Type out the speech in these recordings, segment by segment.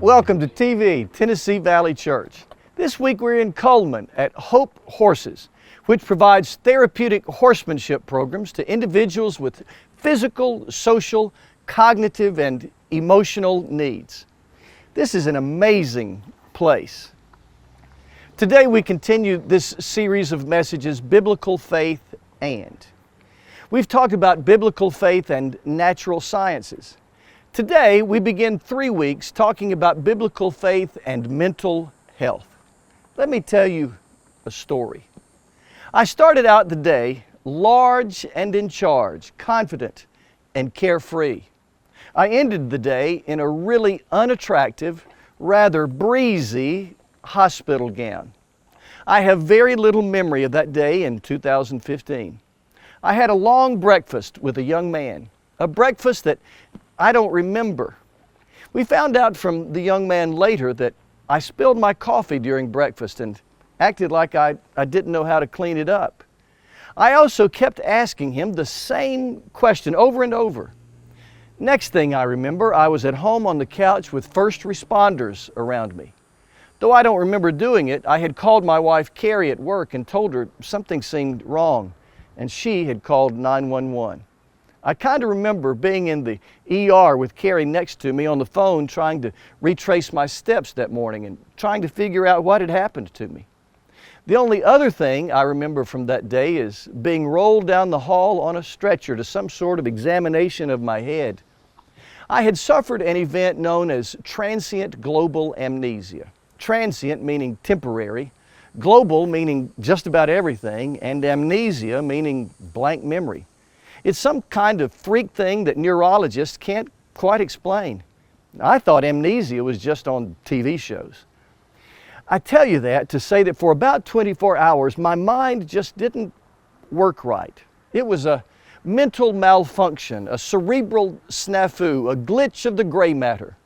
Welcome to TV, Tennessee Valley Church. This week we're in Coleman at Hope Horses, which provides therapeutic horsemanship programs to individuals with physical, social, cognitive, and emotional needs. This is an amazing place. Today we continue this series of messages, Biblical Faith and. We've talked about biblical faith and natural sciences. Today we begin 3 weeks talking about biblical faith and mental health. Let me tell you a story. I started out the day large and in charge, confident and carefree. I ended the day in a really unattractive, rather breezy hospital gown. I have very little memory of that day in 2015. I had a long breakfast with a young man, a breakfast that I don't remember. We found out from the young man later that I spilled my coffee during breakfast and acted like I didn't know how to clean it up. I also kept asking him the same question over and over. Next thing I remember, I was at home on the couch with first responders around me. Though I don't remember doing it, I had called my wife Carrie at work and told her something seemed wrong, and she had called 911. I kind of remember being in the ER with Carrie next to me on the phone trying to retrace my steps that morning and trying to figure out what had happened to me. The only other thing I remember from that day is being rolled down the hall on a stretcher to some sort of examination of my head. I had suffered an event known as transient global amnesia. Transient meaning temporary, global meaning just about everything, and amnesia meaning blank memory. It's some kind of freak thing that neurologists can't quite explain. I thought amnesia was just on TV shows. I tell you that to say that for about 24 hours, my mind just didn't work right. It was a mental malfunction, a cerebral snafu, a glitch of the gray matter.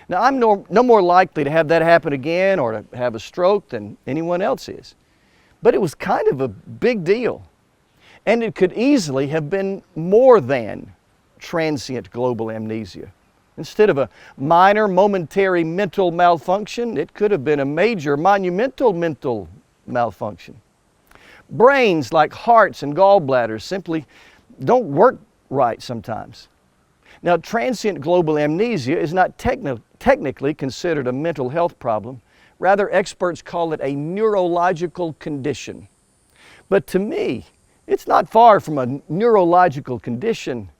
Now, I'm no more likely to have that happen again or to have a stroke than anyone else is. But it was kind of a big deal. And it could easily have been more than transient global amnesia. Instead of a minor, momentary mental malfunction, it could have been a major, monumental mental malfunction. Brains like hearts and gallbladders simply don't work right sometimes. Now, transient global amnesia is not technically considered a mental health problem. Rather, experts call it a neurological condition. But to me, it's not far from a neurological condition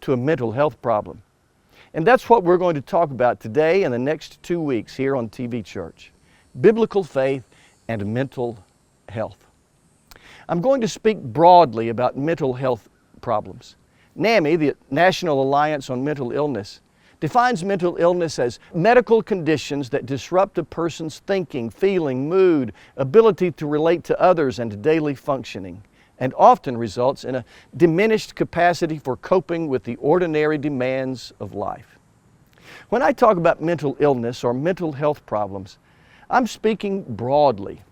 to a mental health problem. And that's what we're going to talk about today and the next 2 weeks here on TV Church. Biblical faith and mental health. I'm going to speak broadly about mental health problems. NAMI, the National Alliance on Mental Illness, defines mental illness as medical conditions that disrupt a person's thinking, feeling, mood, ability to relate to others, and daily functioning, and often results in a diminished capacity for coping with the ordinary demands of life. When I talk about mental illness or mental health problems, I'm speaking broadly.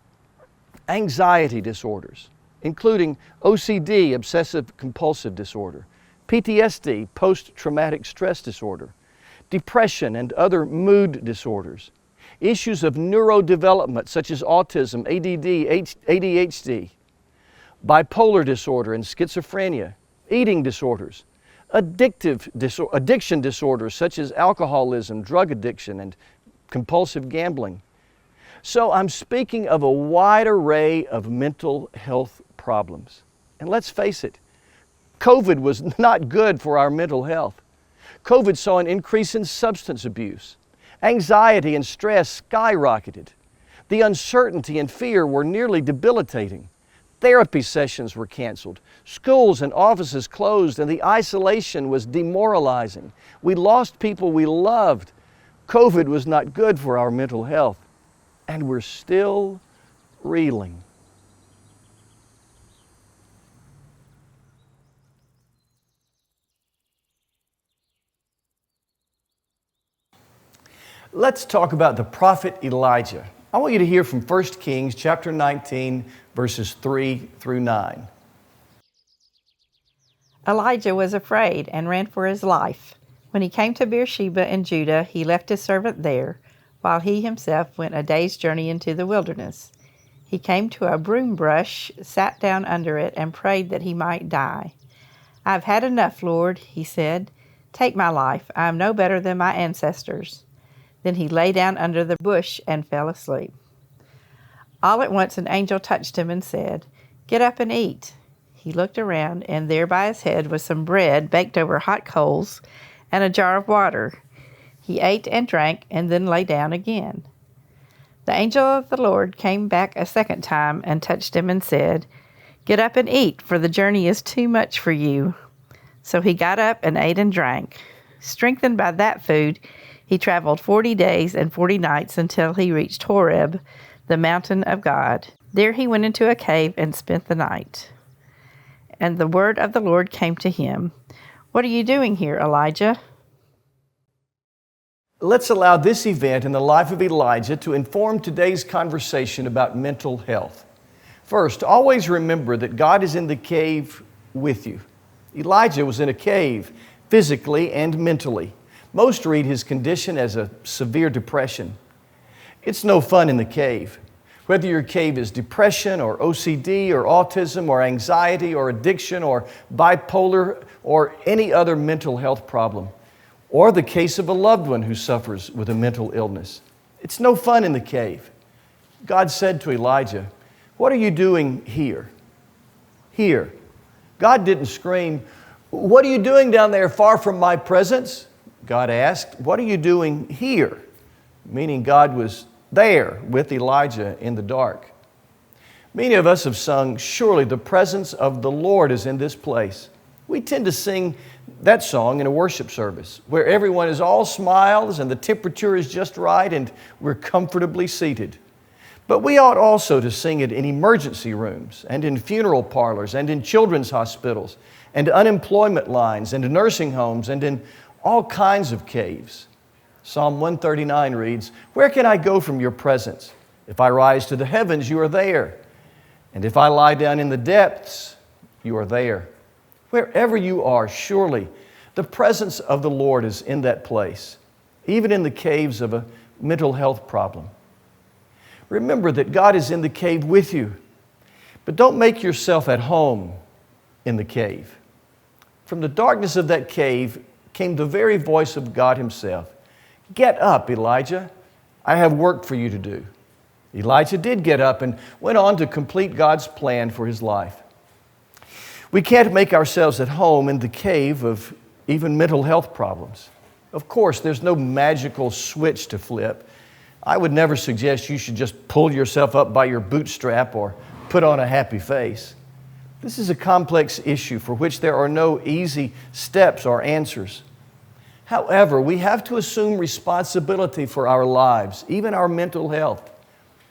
Anxiety disorders, including OCD, obsessive compulsive disorder, PTSD, post-traumatic stress disorder, depression and other mood disorders, issues of neurodevelopment such as autism, ADD, ADHD, bipolar disorder and schizophrenia, eating disorders, addiction disorders such as alcoholism, drug addiction, and compulsive gambling. So I'm speaking of a wide array of mental health problems. And let's face it, COVID was not good for our mental health. COVID saw an increase in substance abuse. Anxiety and stress skyrocketed. The uncertainty and fear were nearly debilitating. Therapy sessions were canceled. Schools and offices closed, and the isolation was demoralizing. We lost people we loved. COVID was not good for our mental health, and we're still reeling. Let's talk about the prophet Elijah. I want you to hear from 1 Kings chapter 19, verses 3 through 9. Elijah was afraid and ran for his life. When he came to Beersheba in Judah, he left his servant there, while he himself went a day's journey into the wilderness. He came to a broom bush, sat down under it, and prayed that he might die. "I've had enough, Lord," he said. "Take my life. I am no better than my ancestors." Then he lay down under the bush and fell asleep. All at once an angel touched him and said, "Get up and eat." He looked around, and there by his head was some bread baked over hot coals and a jar of water. He ate and drank and then lay down again. The angel of the Lord came back a second time and touched him and said, "Get up and eat, for the journey is too much for you." So he got up and ate and drank. Strengthened by that food, he traveled 40 days and 40 nights until he reached Horeb, the mountain of God. There he went into a cave and spent the night. And the word of the Lord came to him, "What are you doing here, Elijah?" Let's allow this event in the life of Elijah to inform today's conversation about mental health. First, always remember that God is in the cave with you. Elijah was in a cave, physically and mentally. Most read his condition as a severe depression. It's no fun in the cave. Whether your cave is depression or OCD or autism or anxiety or addiction or bipolar or any other mental health problem, or the case of a loved one who suffers with a mental illness. It's no fun in the cave. God said to Elijah, "What are you doing here?" Here. God didn't scream, "What are you doing down there far from my presence?" God asked, "What are you doing here?" Meaning God was there with Elijah in the dark. Many of us have sung, "Surely the presence of the Lord is in this place." We tend to sing that song in a worship service where everyone is all smiles and the temperature is just right and we're comfortably seated. But we ought also to sing it in emergency rooms and in funeral parlors and in children's hospitals and unemployment lines and nursing homes and in all kinds of caves. Psalm 139 reads, "Where can I go from your presence? If I rise to the heavens, you are there. And if I lie down in the depths, you are there." Wherever you are, surely the presence of the Lord is in that place, even in the caves of a mental health problem. Remember that God is in the cave with you, but don't make yourself at home in the cave. From the darkness of that cave came the very voice of God Himself. "Get up, Elijah. I have work for you to do." Elijah did get up and went on to complete God's plan for his life. We can't make ourselves at home in the cave of even mental health problems. Of course, there's no magical switch to flip. I would never suggest you should just pull yourself up by your bootstrap or put on a happy face. This is a complex issue for which there are no easy steps or answers. However, we have to assume responsibility for our lives, even our mental health.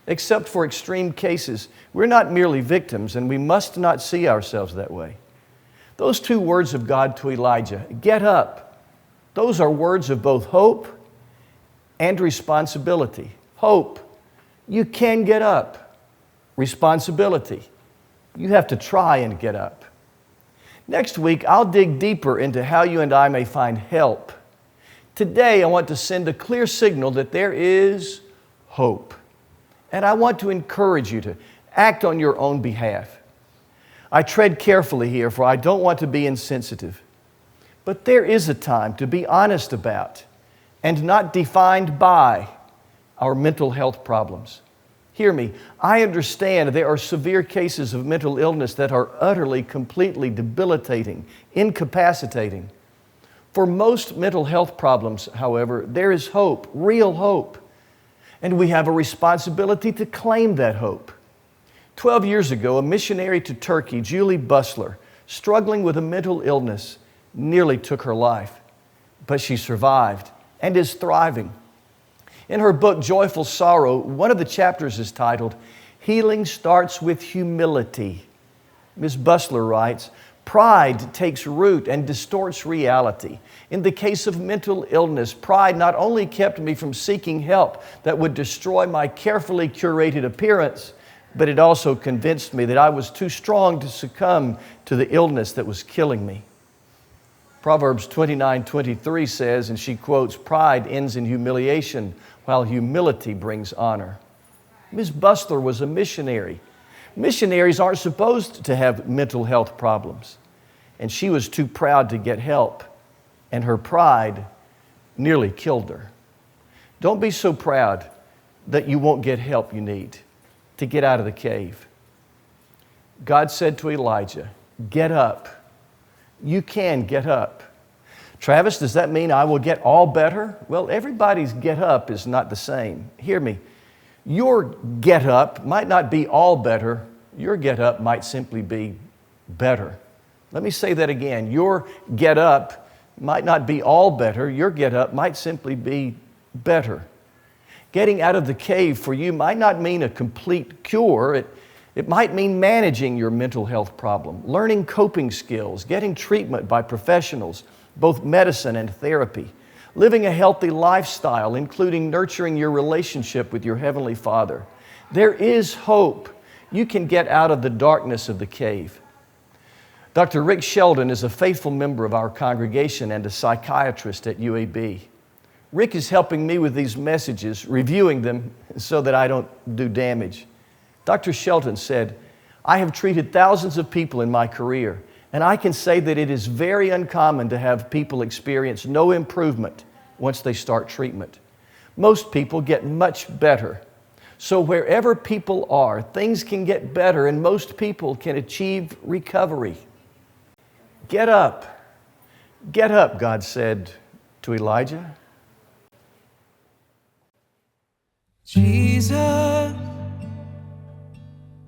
Except for extreme cases, we're not merely victims, and we must not see ourselves that way. Those two words of God to Elijah, "Get up," those are words of both hope and responsibility. Hope, you can get up. Responsibility, you have to try and get up. Next week, I'll dig deeper into how you and I may find help. Today, I want to send a clear signal that there is hope. And I want to encourage you to act on your own behalf. I tread carefully here, for I don't want to be insensitive. But there is a time to be honest about and not defined by our mental health problems. Hear me, I understand there are severe cases of mental illness that are utterly, completely debilitating, incapacitating. For most mental health problems, however, there is hope, real hope. And we have a responsibility to claim that hope. 12 years ago, a missionary to Turkey, Julie Busler, struggling with a mental illness, nearly took her life. But she survived and is thriving. In her book, Joyful Sorrow, one of the chapters is titled, "Healing Starts with Humility." Ms. Busler writes, "Pride takes root and distorts reality. In the case of mental illness, pride not only kept me from seeking help that would destroy my carefully curated appearance, but it also convinced me that I was too strong to succumb to the illness that was killing me." Proverbs 29:23 says, and she quotes, "Pride ends in humiliation, while humility brings honor. Ms. Bustler was a missionary. Missionaries aren't supposed to have mental health problems, and she was too proud to get help, and her pride nearly killed her. Don't be so proud that you won't get help you need to get out of the cave. God said to Elijah, "Get up." You can get up. Travis, does that mean I will get all better? Well, everybody's get up is not the same. Hear me. Your get up might not be all better. Your get up might simply be better. Let me say that again. Your get up might not be all better. Your get up might simply be better. Getting out of the cave for you might not mean a complete cure. It might mean managing your mental health problem, learning coping skills, getting treatment by professionals, both medicine and therapy, living a healthy lifestyle, including nurturing your relationship with your Heavenly Father. There is hope. You can get out of the darkness of the cave. Dr. Rick Sheldon is a faithful member of our congregation and a psychiatrist at UAB. Rick is helping me with these messages, reviewing them so that I don't do damage. Dr. Sheldon said, "I have treated thousands of people in my career, and I can say that it is very uncommon to have people experience no improvement once they start treatment. Most people get much better. So wherever people are, things can get better, and most people can achieve recovery." Get up. Get up, God said to Elijah. Jesus,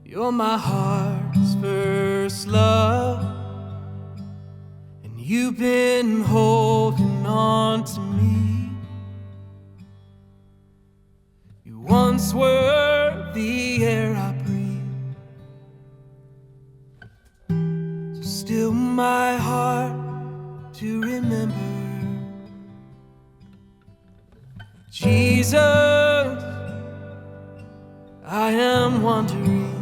you're my heart's first love, and you've been holding on to me. You once were the air I breathe, so still my heart to remember. Jesus, I am wandering,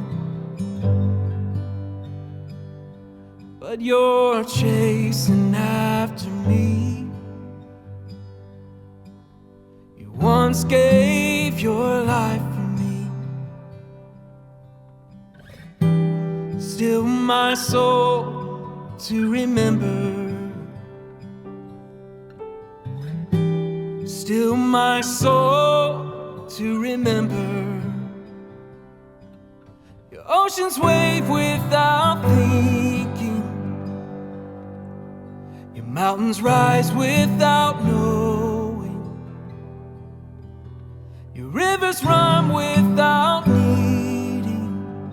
but you're chasing after me. You once gave your life for me. Still my soul to remember. Still my soul to remember. Your oceans wave without thinking. Your mountains rise without knowing. Your rivers run without needing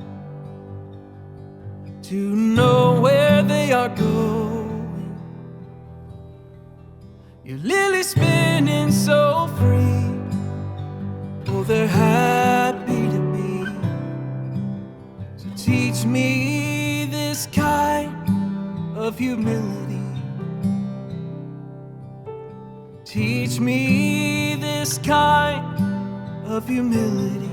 to know where they are going. Your lilies spinning so free. Oh, they're happy to be. So teach me this kind of humility. Teach me this kind of humility.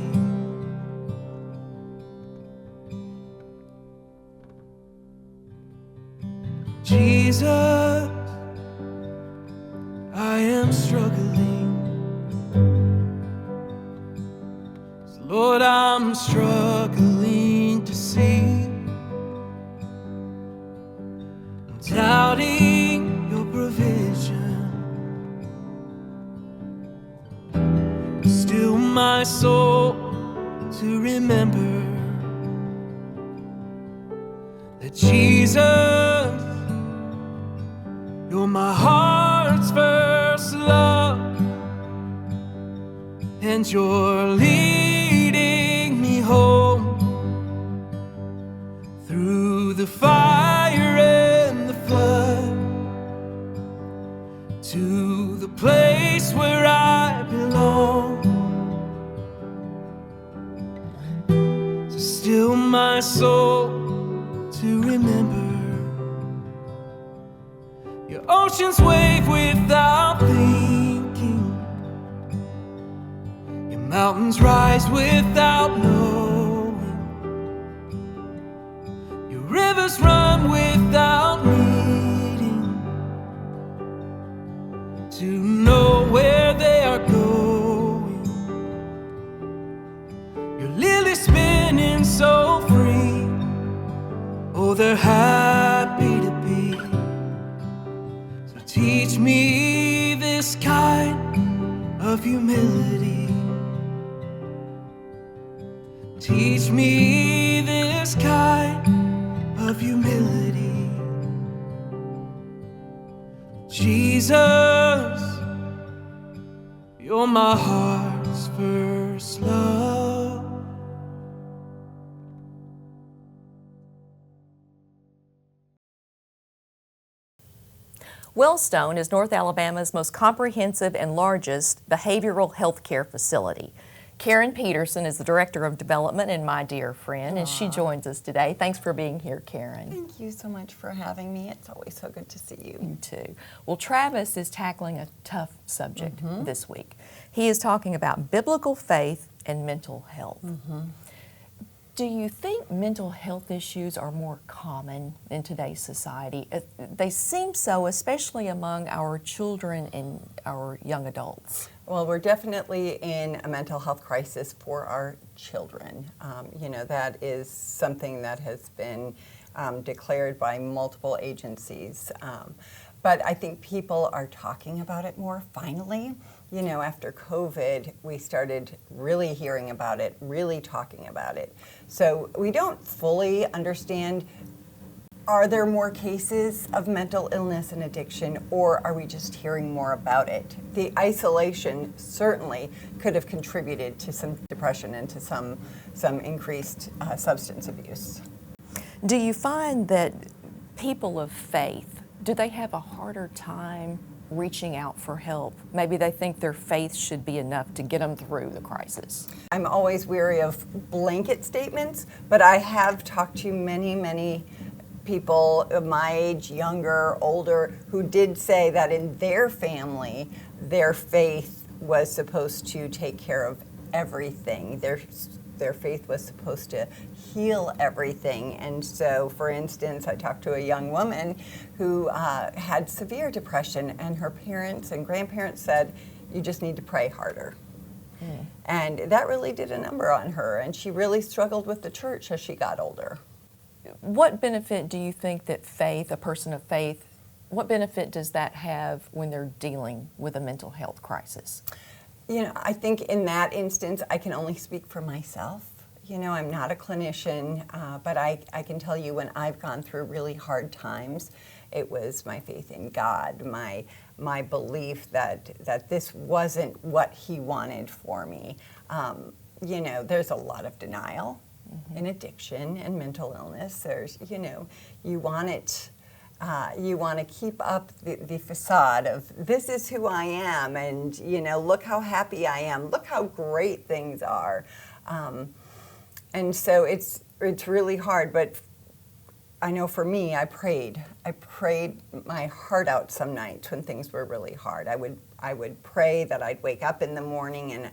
Jesus, I am struggling. Lord, I'm struggling to see. I'm doubting your provision. Still my soul to remember that Jesus, you're my heart's first love, and you're leading me home through the fire and the flood to the place where I belong. So still my soul to remember. Your oceans wave without thinking. Your mountains rise without knowing. Your rivers run without needing to know where they are going. oh, they're happy to be. So teach me this kind of humility. Teach me this kind of humility. Jesus, you're my heart's first love. Wellstone is North Alabama's most comprehensive and largest behavioral health care facility. Karen Peterson is the Director of Development and my dear friend, and she joins us today. Thanks for being here, Karen. Thank you so much for having me. It's always so good to see you. You too. Well, Travis is tackling a tough subject this week. He is talking about biblical faith and mental health. Do you think mental health issues are more common in today's society? They seem so, especially among our children and our young adults. Well, we're definitely in a mental health crisis for our children. You know, that is something that has been declared by multiple agencies. But I think people are talking about it more finally. You know, after COVID, we started really hearing about it, really talking about it. So we don't fully understand, are there more cases of mental illness and addiction, or are we just hearing more about it? The isolation certainly could have contributed to some depression and to some increased substance abuse. Do you find that people of faith, do they have a harder time reaching out for help? Maybe they think their faith should be enough to get them through the crisis. I'm always weary of blanket statements, but I have talked to many people of my age, younger, older, who did say that in their family, their faith was supposed to take care of everything. Their faith was supposed to heal everything. And so, for instance, I talked to a young woman who had severe depression, and her parents and grandparents said, you just need to pray harder. And that really did a number on her, and she really struggled with the church as she got older. What benefit do you think that faith, a person of faith, what benefit does that have when they're dealing with a mental health crisis? You know, I think in that instance, I can only speak for myself. You know, I'm not a clinician, but I can tell you when I've gone through really hard times, it was my faith in God, my belief that this wasn't what He wanted for me. You know, there's a lot of denial in addiction and mental illness. There's, you know, you want it. You want to keep up the facade of this is who I am, and you know, look how happy I am, look how great things are, and so it's really hard. But I know for me, I prayed my heart out some nights when things were really hard. I would pray that I'd wake up in the morning and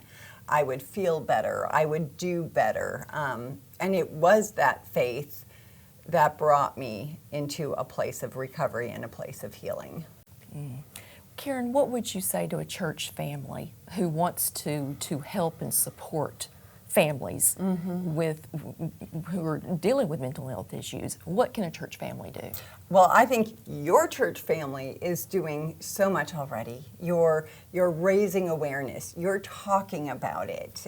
I would feel better, I would do better, and it was that faith that brought me into a place of recovery and a place of healing. Karen, what would you say to a church family who wants to help and support families who are dealing with mental health issues? What can a church family do? Well, I think your church family is doing so much already. You're raising awareness. You're talking about it.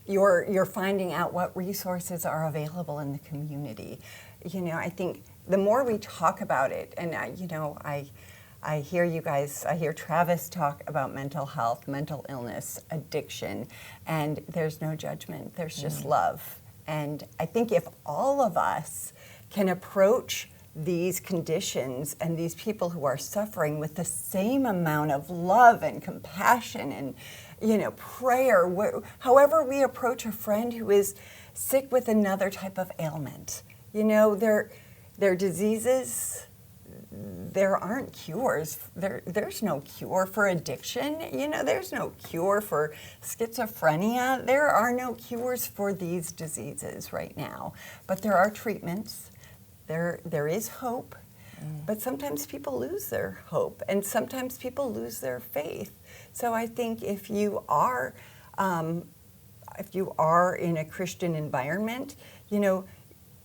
You're finding out what resources are available in the community. You know, I think the more we talk about it, and I hear you guys, I hear Travis talk about mental health, mental illness, addiction, and there's no judgment, there's just love. And I think if all of us can approach these conditions and these people who are suffering with the same amount of love and compassion and, you know, prayer, however we approach a friend who is sick with another type of ailment, you know, their diseases, there aren't cures. There's no cure for addiction. You know, there's no cure for schizophrenia. There are no cures for these diseases right now. But there are treatments. There is hope. But sometimes people lose their hope, and sometimes people lose their faith. So I think if you are in a Christian environment, you know,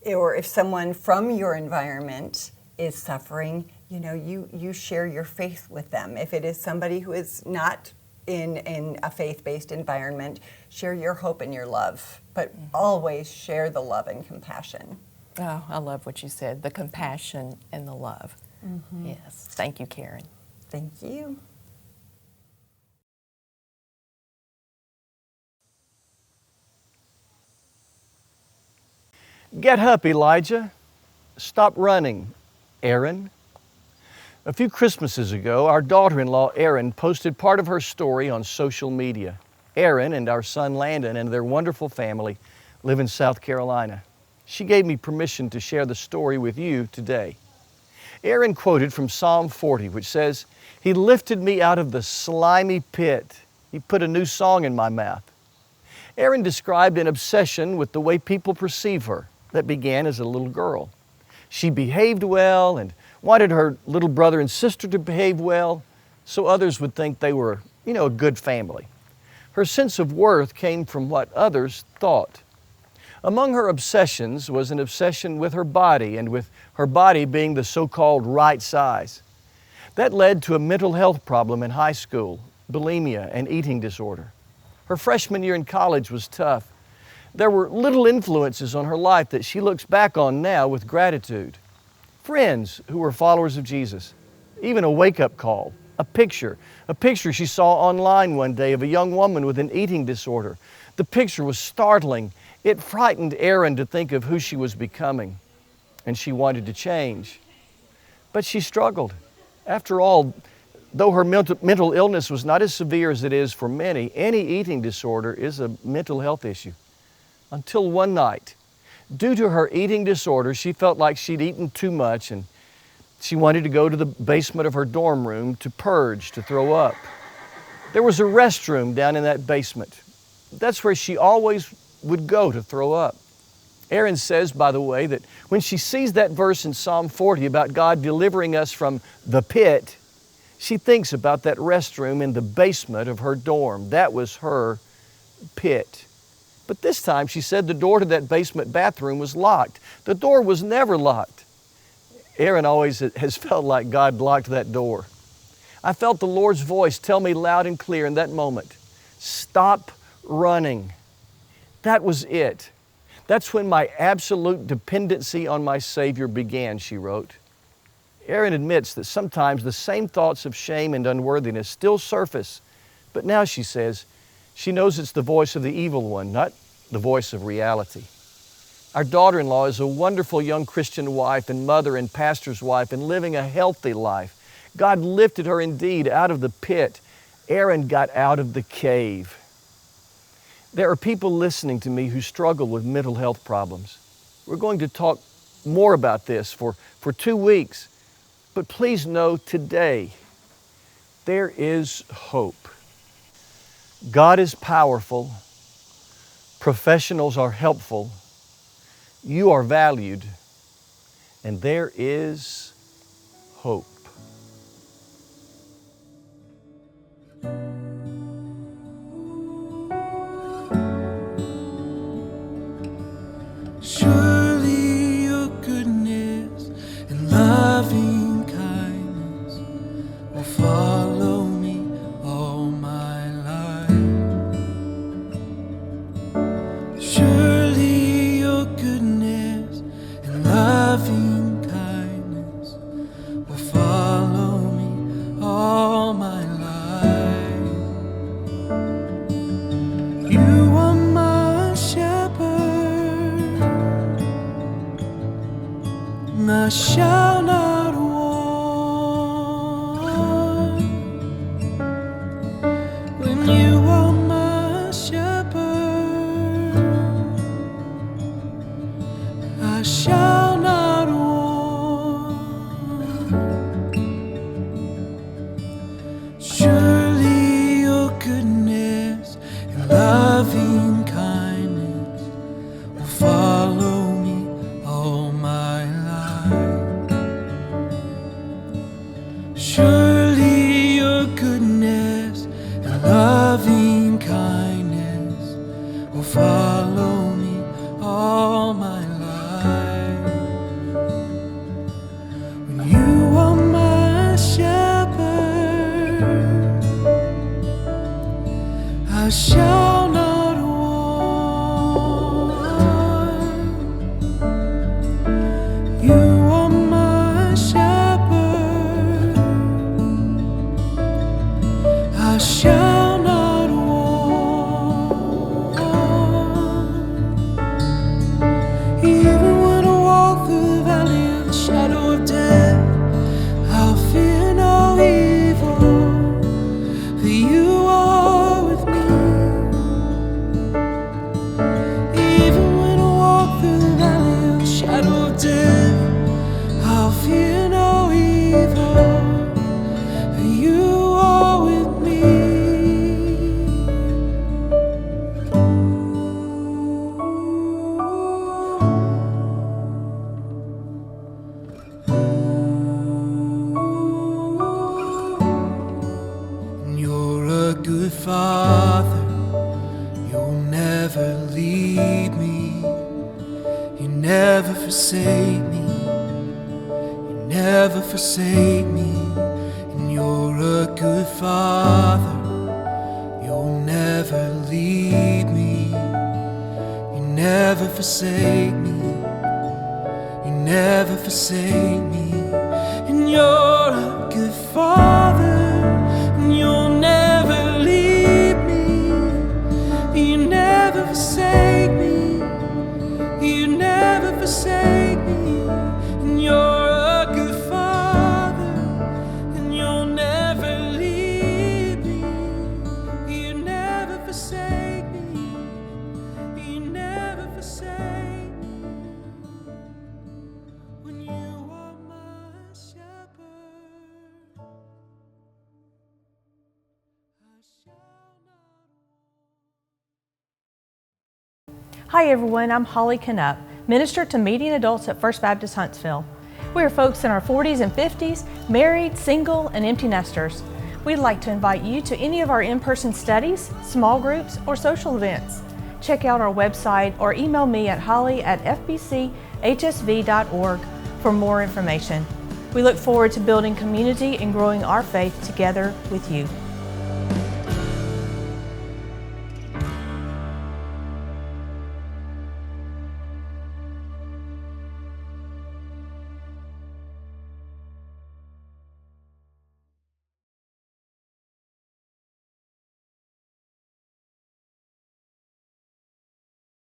or if someone from your environment is suffering, you share your faith with them. If it is somebody who is not in a faith-based environment, share your hope and your love, but always share the love and compassion. Oh, I love what you said, the compassion and the love. Yes. Thank you, Karen. Thank you. Get up, Elijah. Stop running, Aaron. A few Christmases ago, our daughter-in-law, Erin, posted part of her story on social media. Erin and our son, Landon, and their wonderful family live in South Carolina. She gave me permission to share the story with you today. Erin quoted from Psalm 40, which says, "He lifted me out of the slimy pit. He put a new song in my mouth." Erin described an obsession with the way people perceive her that began as a little girl. She behaved well and wanted her little brother and sister to behave well so others would think they were, a good family. Her sense of worth came from what others thought. Among her obsessions was an obsession with her body, and with her body being the so-called right size. That led to a mental health problem in high school, bulimia and eating disorder. Her freshman year in college was tough. There were little influences on her life that she looks back on now with gratitude. Friends who were followers of Jesus, even a wake-up call, a picture she saw online one day of a young woman with an eating disorder. The picture was startling. It frightened Erin to think of who she was becoming, and she wanted to change. But she struggled. After all, though her mental illness was not as severe as it is for many, any eating disorder is a mental health issue. Until one night, due to her eating disorder, she felt like she'd eaten too much, and she wanted to go to the basement of her dorm room to purge, to throw up. There was a restroom down in that basement. That's where she always would go to throw up. Erin says, by the way, that when she sees that verse in Psalm 40 about God delivering us from the pit, she thinks about that restroom in the basement of her dorm. That was her pit. But this time, she said, the door to that basement bathroom was locked. The door was never locked. Erin always has felt like God locked that door. I felt the Lord's voice tell me loud and clear in that moment, stop running. That was it. That's when my absolute dependency on my Savior began, she wrote. Erin admits that sometimes the same thoughts of shame and unworthiness still surface, but now, she says, she knows it's the voice of the evil one, not the voice of reality. Our daughter-in-law is a wonderful young Christian wife and mother and pastor's wife and living a healthy life. God lifted her indeed out of the pit. Erin got out of the cave. There are people listening to me who struggle with mental health problems. We're going to talk more about this for 2 weeks. But please know today, there is hope. God is powerful. Professionals are helpful. You are valued. And there is hope. Surely your goodness and loving kindness will follow me all my life. Surely your goodness and loving kindness will follow me all my life. You are my shepherd, I shall not want. When you are my shepherd, I shall not want. Surely your goodness and loving kindness will follow me all my life. never forsake me, and you're a good Father. You'll never leave me, you never forsake me, you never forsake me, and you're a good Father, and you'll never leave me, you never forsake me, you never forsake me, and you're a good Father, and you'll never leave me, you never forsake me, you never forsake me, when you are my shepherd, I shall not. Hi everyone, I'm Holly Knupp, Minister to Median Adults at First Baptist Huntsville. We are folks in our 40s and 50s, married, single, and empty nesters. We'd like to invite you to any of our in-person studies, small groups, or social events. Check out our website or email me at holly@fbchsv.org for more information. We look forward to building community and growing our faith together with you.